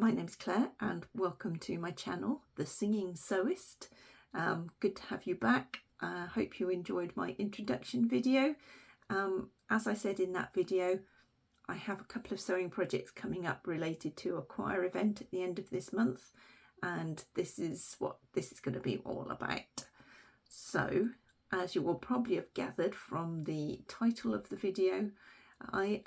My name's Claire and welcome to my channel, The Singing Sewist. Good to have you back. I hope you enjoyed my introduction video. As I said in that video, I have a couple of sewing projects coming up related to a choir event at the end of this month, and this is what this is going to be all about. So, as you will probably have gathered from the title of the video, I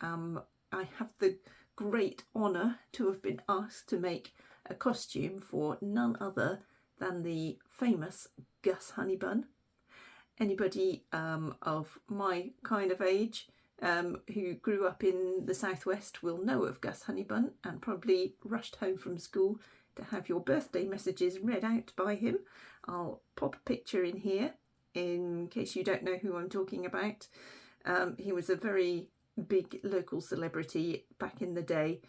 have the great honour to have been asked to make a costume for none other than the famous Gus Honeybun. Anybody of my kind of age who grew up in the southwest will know of Gus Honeybun and probably rushed home from school to have your birthday messages read out by him. I'll pop a picture in here in case you don't know who I'm talking about. He was a very big local celebrity back in the day,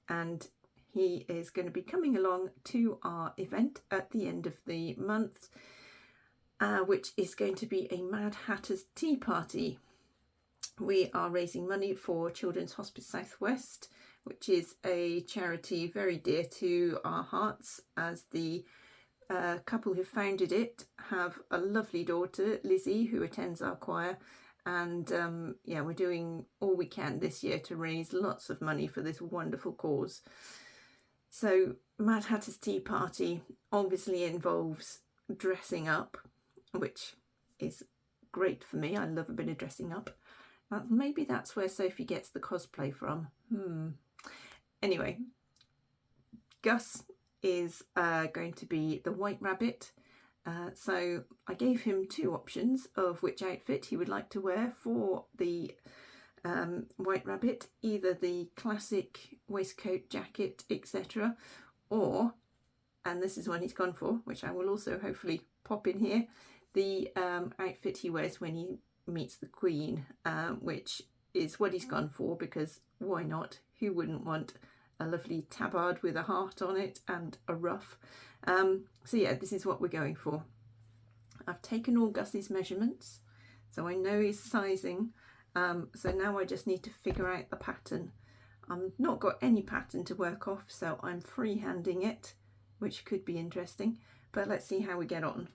and he is going to be coming along to our event at the end of the month, which is going to be a Mad Hatter's Tea Party. We are raising money for Children's Hospice Southwest, which is a charity very dear to our hearts, as the couple who founded it have a lovely daughter, Lizzie, who attends our choir. And yeah, we're doing all we can this year to raise lots of money for this wonderful cause. So Mad Hatter's Tea Party obviously involves dressing up, which is great for me. I love a bit of dressing up. Maybe that's where Sophie gets the cosplay from. Anyway, Gus is going to be the White Rabbit. So I gave him two options of which outfit he would like to wear for the White Rabbit, either the classic waistcoat, jacket, etc., or, and this is one he's gone for, which I will also hopefully pop in here, the outfit he wears when he meets the Queen, which is what he's gone for, because why not? Who wouldn't want a lovely tabard with a heart on it and a ruff? So yeah, this is what we're going for. I've taken all Gus's measurements, so I know his sizing. So now I just need to figure out the pattern. I've not got any pattern to work off, so I'm freehanding it, which could be interesting, but let's see how we get on.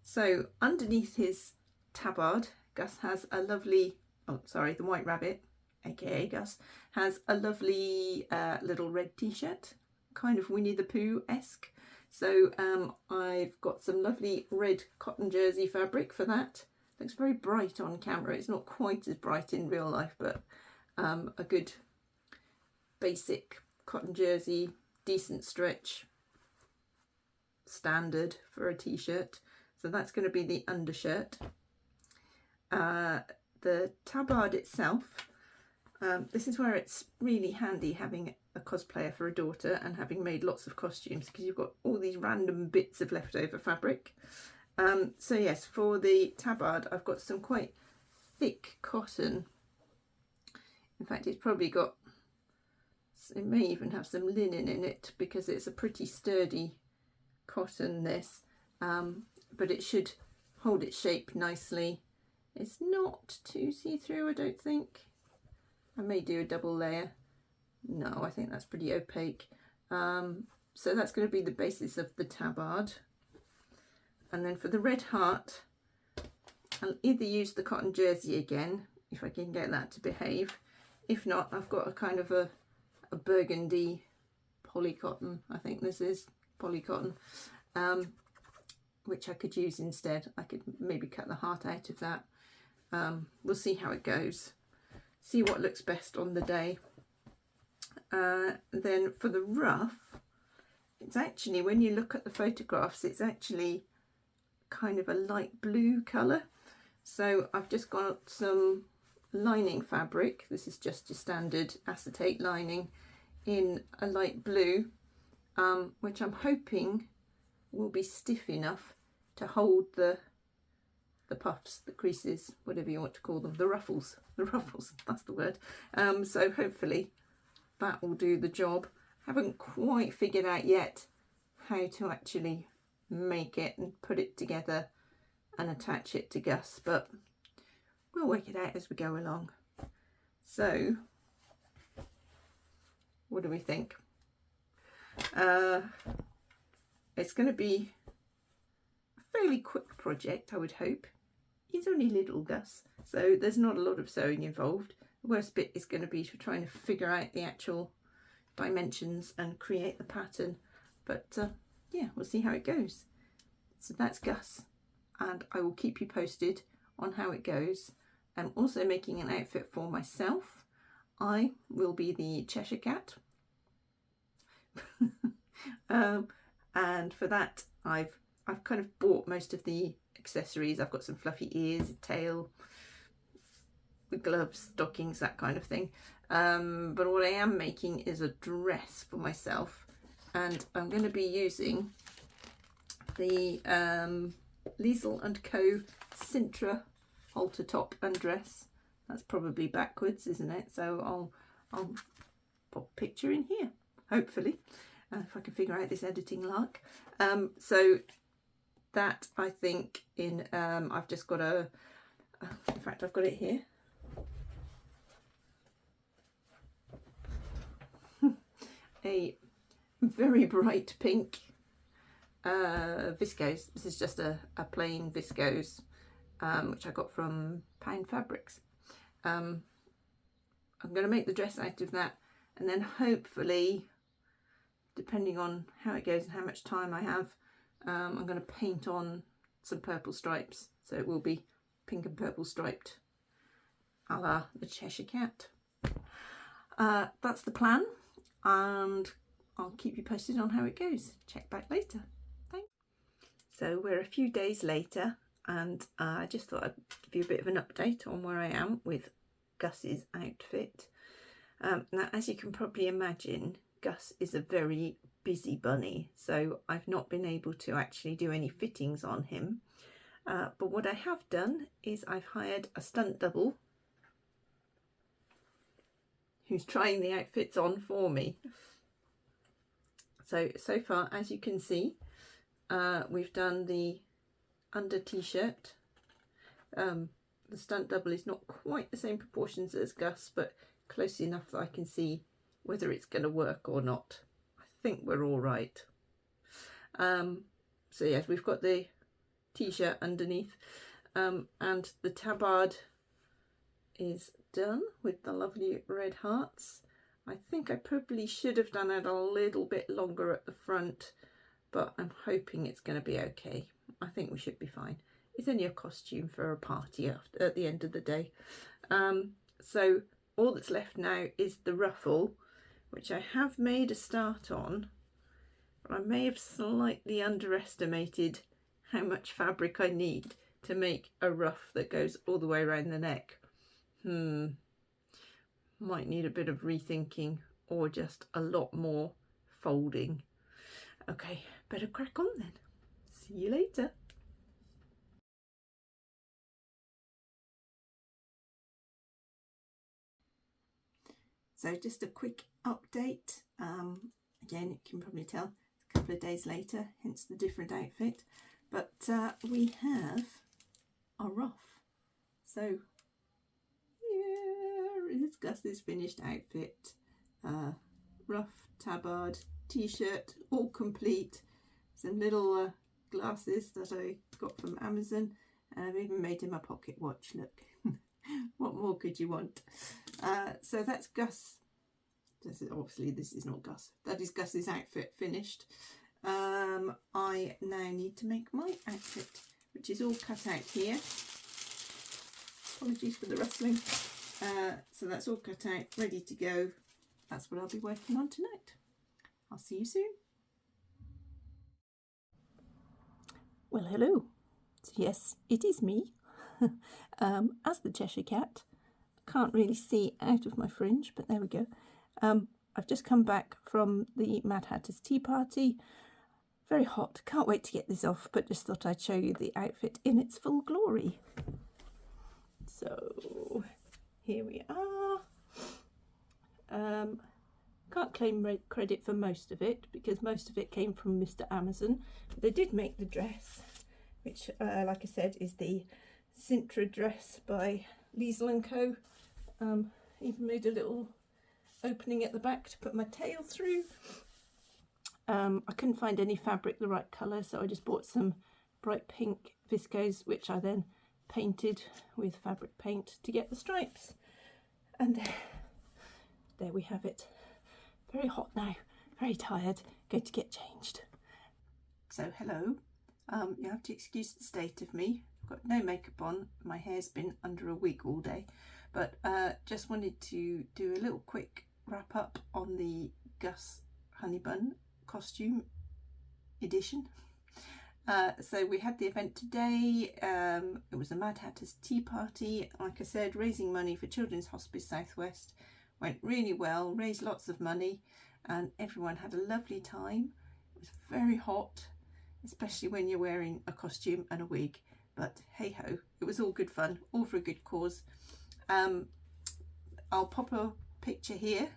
So underneath his tabard, Gus has a lovely, the White Rabbit, aka Gus, has a lovely little red t-shirt, kind of Winnie the Pooh-esque. So I've got some lovely red cotton jersey fabric for that. Looks very bright on camera. It's not quite as bright in real life, but a good basic cotton jersey, decent stretch, standard for a t-shirt. So that's going to be the undershirt. The tabard itself, this is where it's really handy having a cosplayer for a daughter and having made lots of costumes, because you've got all these random bits of leftover fabric. So yes, for the tabard I've got some quite thick cotton. In fact, it's probably got, it may even have some linen in it, because it's a pretty sturdy cotton, this, but it should hold its shape nicely. It's not too see-through, I don't think. I may do a double layer. No, I think that's pretty opaque. So that's going to be the basis of the tabard. And then for the red heart, I'll either use the cotton jersey again, if I can get that to behave. If not, I've got a kind of a burgundy polycotton, I think this is polycotton, which I could use instead. I could maybe cut the heart out of that. We'll see how it goes. See what looks best on the day. Then for the ruff, it's actually, when you look at the photographs, it's actually kind of a light blue colour. So I've just got some lining fabric. This is just your standard acetate lining in a light blue, which I'm hoping will be stiff enough to hold the puffs, the creases, whatever you want to call them, the ruffles, that's the word. So hopefully that will do the job. Haven't quite figured out yet how to actually make it and put it together and attach it to Gus, but we'll work it out as we go along. So what do we think? It's going to be a fairly quick project, I would hope. He's only little Gus, so there's not a lot of sewing involved. The worst bit is going to be trying to figure out the actual dimensions and create the pattern, but yeah, we'll see how it goes. So that's Gus, and I will keep you posted on how it goes. I'm also making an outfit for myself. I will be the Cheshire cat. And for that I've kind of bought most of the accessories. I've got some fluffy ears, a tail, gloves, stockings, that kind of thing. But what I am making is a dress for myself, and I'm going to be using the Liesl & Co. Sintra halter top and dress. That's probably backwards, isn't it? So I'll pop a picture in here, hopefully, if I can figure out this editing lark. So that, I think, in I've just got in fact I've got it here. A very bright pink viscose. This is just a plain viscose, which I got from Pound Fabrics. I'm going to make the dress out of that, and then hopefully, depending on how it goes and how much time I have, I'm going to paint on some purple stripes, so it will be pink and purple striped, a la the Cheshire cat. That's the plan, and I'll keep you posted on how it goes. Check back later. Thanks. So we're a few days later, and I just thought I'd give you a bit of an update on where I am with Gus's outfit. Now, as you can probably imagine, Gus is a very busy bunny, so I've not been able to actually do any fittings on him. But what I have done is I've hired a stunt double who's trying the outfits on for me. So far, as you can see, we've done the under t-shirt. The stunt double is not quite the same proportions as Gus, but close enough that I can see whether it's going to work or not. I think we're all right. So yes, we've got the t-shirt underneath, and the tabard is done with the lovely red hearts. I think I probably should have done it a little bit longer at the front, but I'm hoping it's going to be okay. I think we should be fine. It's only a costume for a party at the end of the day. So all that's left now is the ruffle, which I have made a start on, but I may have slightly underestimated how much fabric I need to make a ruff that goes all the way around the neck. Might need a bit of rethinking, or just a lot more folding. Okay, better crack on then. See you later. So just a quick update. Again, you can probably tell it's a couple of days later, hence the different outfit. But we have a ruff. So here is Gus's finished outfit. Ruff, tabard, t-shirt, all complete. Some little glasses that I got from Amazon, and I've even made him a pocket watch. Look. What more could you want? So that's Gus. Obviously this is not Gus. That is Gus's outfit finished. I now need to make my outfit, which is all cut out here. Apologies for the rustling. So that's all cut out, ready to go. That's what I'll be working on tonight. I'll see you soon. Well, hello. So yes, it is me. As the Cheshire cat. Can't really see out of my fringe, but there we go. I've just come back from the Mad Hatter's tea party. Very hot, can't wait to get this off, but just thought I'd show you the outfit in its full glory. So here we are. Can't claim credit for most of it, because most of it came from Mr. Amazon. They did make the dress, which like I said is the Sintra dress by Liesl & Co. Even made a little opening at the back to put my tail through. I couldn't find any fabric the right colour, so I just bought some bright pink viscose, which I then painted with fabric paint to get the stripes. And there we have it. Very hot now, very tired, going to get changed. So hello, you have to excuse the state of me. I've got no makeup on, my hair's been under a wig all day, but just wanted to do a little quick wrap up on the Gus Honeybun costume edition. So we had the event today. It was a Mad Hatter's tea party, like I said, raising money for Children's Hospice Southwest. Went really well, raised lots of money, and everyone had a lovely time. It was very hot, especially when you're wearing a costume and a wig, but hey ho, it was all good fun, all for a good cause. I'll pop a picture here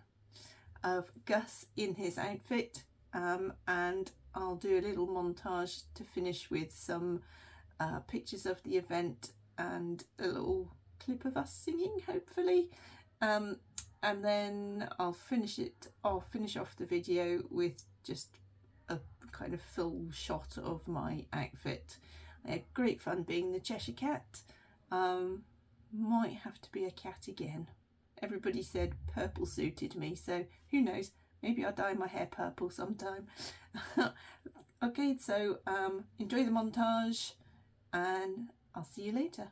of Gus in his outfit, and I'll do a little montage to finish with some pictures of the event and a little clip of us singing, hopefully. And then I'll finish off the video with just a kind of full shot of my outfit. I had great fun being the Cheshire cat. Might have to be a cat again. Everybody said purple suited me, so who knows, maybe I'll dye my hair purple sometime. Okay, so enjoy the montage and I'll see you later.